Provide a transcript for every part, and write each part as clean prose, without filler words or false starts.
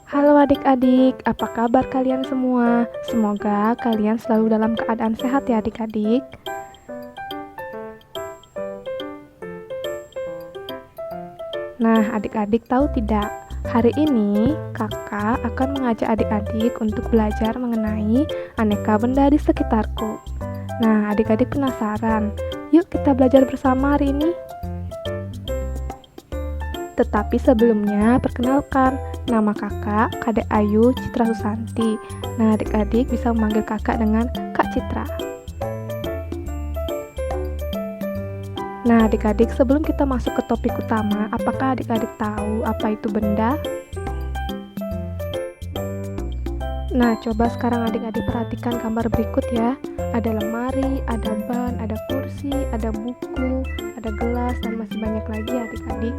Halo adik-adik, apa kabar kalian semua? Semoga kalian selalu dalam keadaan sehat ya adik-adik. Nah, adik-adik tahu tidak? Hari ini kakak akan mengajak adik-adik untuk belajar mengenai aneka benda di sekitarku. Nah, adik-adik penasaran? Yuk kita belajar bersama hari ini. Tetapi sebelumnya, perkenalkan, nama kakak, Kadek Ayu Citra Susanti. Nah, adik-adik bisa memanggil kakak dengan Kak Citra. Nah, adik-adik, sebelum kita masuk ke topik utama, apakah adik-adik tahu apa itu benda? Nah, coba sekarang adik-adik perhatikan gambar berikut ya. Ada lemari, ada ban, ada kursi, ada buku, ada gelas, dan masih banyak lagi ya adik-adik.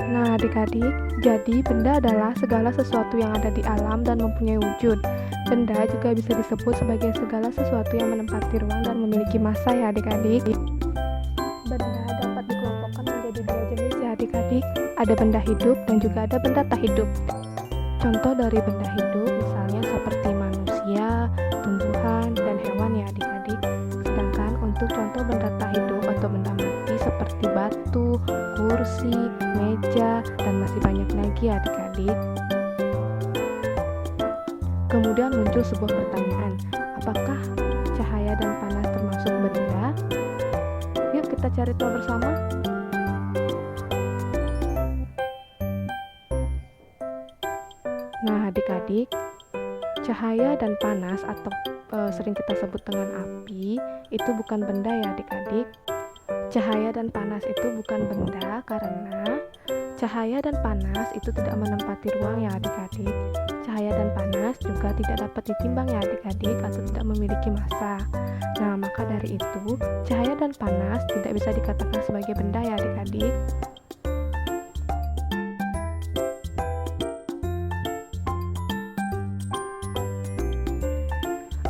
Nah, adik-adik, jadi benda adalah segala sesuatu yang ada di alam dan mempunyai wujud. Benda juga bisa disebut sebagai segala sesuatu yang menempati ruang dan memiliki massa ya adik-adik. Benda dapat dikelompokkan menjadi dua jenis ya adik-adik. Ada benda hidup dan juga ada benda tak hidup. Contoh dari benda hidup misalnya seperti manusia, tumbuhan, dan hewan ya adik-adik. Sedangkan untuk contoh benda tak hidup atau benda mati seperti batu, kursi, meja, dan masih banyak lagi ya adik-adik. Kemudian muncul sebuah pertanyaan, apakah cahaya dan panas termasuk benda? Yuk kita cari tahu bersama. Nah adik-adik, cahaya dan panas atau sering kita sebut dengan api itu bukan benda ya adik-adik. Cahaya dan panas itu bukan benda karena cahaya dan panas itu tidak menempati ruang ya adik-adik. Cahaya dan panas juga tidak dapat ditimbang ya adik-adik atau tidak memiliki massa. Nah, maka dari itu, cahaya dan panas tidak bisa dikatakan sebagai benda ya adik-adik.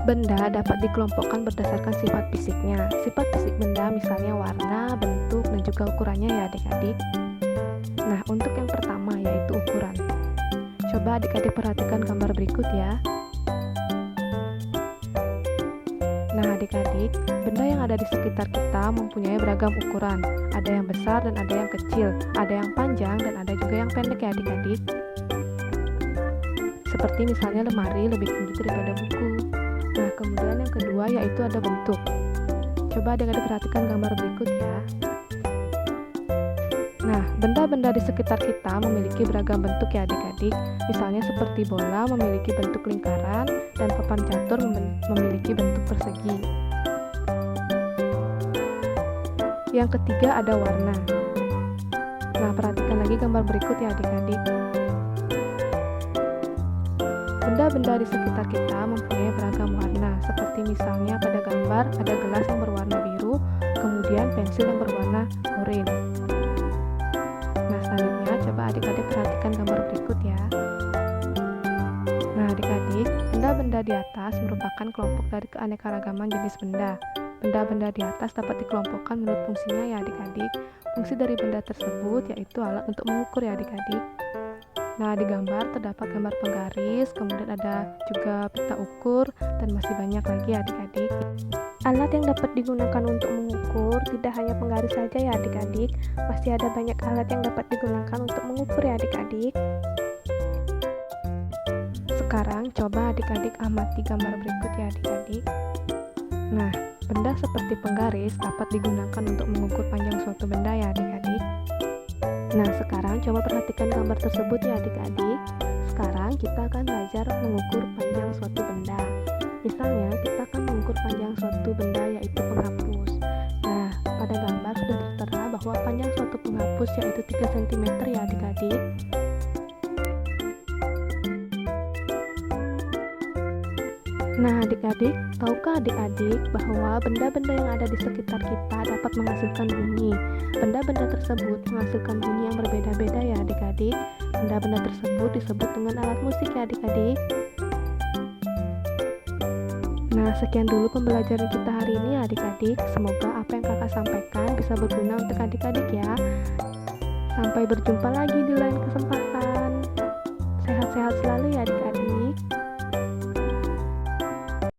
Benda dapat dikelompokkan berdasarkan sifat fisiknya. Sifat fisik benda misalnya warna, bentuk, dan juga ukurannya ya adik-adik. Nah, untuk yang pertama yaitu ukuran. Coba adik-adik perhatikan gambar berikut ya. Nah, adik-adik, benda yang ada di sekitar kita mempunyai beragam ukuran. Ada yang besar dan ada yang kecil, ada yang panjang dan ada juga yang pendek ya adik-adik. Seperti misalnya lemari lebih tinggi daripada buku. Nah, kemudian yang kedua yaitu ada bentuk. Coba adik-adik perhatikan gambar berikut ya. Nah, benda-benda di sekitar kita memiliki beragam bentuk ya adik-adik. Misalnya seperti bola memiliki bentuk lingkaran dan papan catur memiliki bentuk persegi. Yang ketiga ada warna. Nah, perhatikan lagi gambar berikut ya adik-adik. Benda-benda di sekitar kita mempunyai beragam warna, seperti misalnya pada gambar ada gelas yang berwarna biru, kemudian pensil yang berwarna oranye. Nah, selanjutnya coba adik-adik perhatikan gambar berikut ya. Nah, adik-adik, benda-benda di atas merupakan kelompok dari keanekaragaman jenis benda. Benda-benda di atas dapat dikelompokkan menurut fungsinya ya adik-adik. Fungsi dari benda tersebut yaitu alat untuk mengukur ya adik-adik. Nah, di gambar terdapat gambar penggaris, kemudian ada juga pita ukur, dan masih banyak lagi adik-adik. Alat yang dapat digunakan untuk mengukur tidak hanya penggaris saja ya adik-adik, masih ada banyak alat yang dapat digunakan untuk mengukur ya adik-adik. Sekarang coba adik-adik amati gambar berikut ya adik-adik. Nah, benda seperti penggaris dapat digunakan untuk mengukur panjang suatu benda ya adik-adik. Nah, sekarang coba perhatikan gambar tersebut ya adik-adik. Sekarang kita akan belajar mengukur panjang suatu benda. Misalnya, kita akan mengukur panjang suatu benda yaitu penghapus. Nah, pada gambar sudah tertera bahwa panjang suatu penghapus yaitu 3 cm ya adik-adik. Nah, adik-adik, tahukah adik-adik bahwa benda-benda yang ada di sekitar kita dapat menghasilkan bunyi? Benda-benda tersebut menghasilkan bunyi yang berbeda-beda ya adik-adik. Benda-benda tersebut disebut dengan alat musik ya adik-adik. Nah, sekian dulu pembelajaran kita hari ini adik-adik. Semoga apa yang kakak sampaikan bisa berguna untuk adik-adik ya. Sampai berjumpa lagi di lain kesempatan.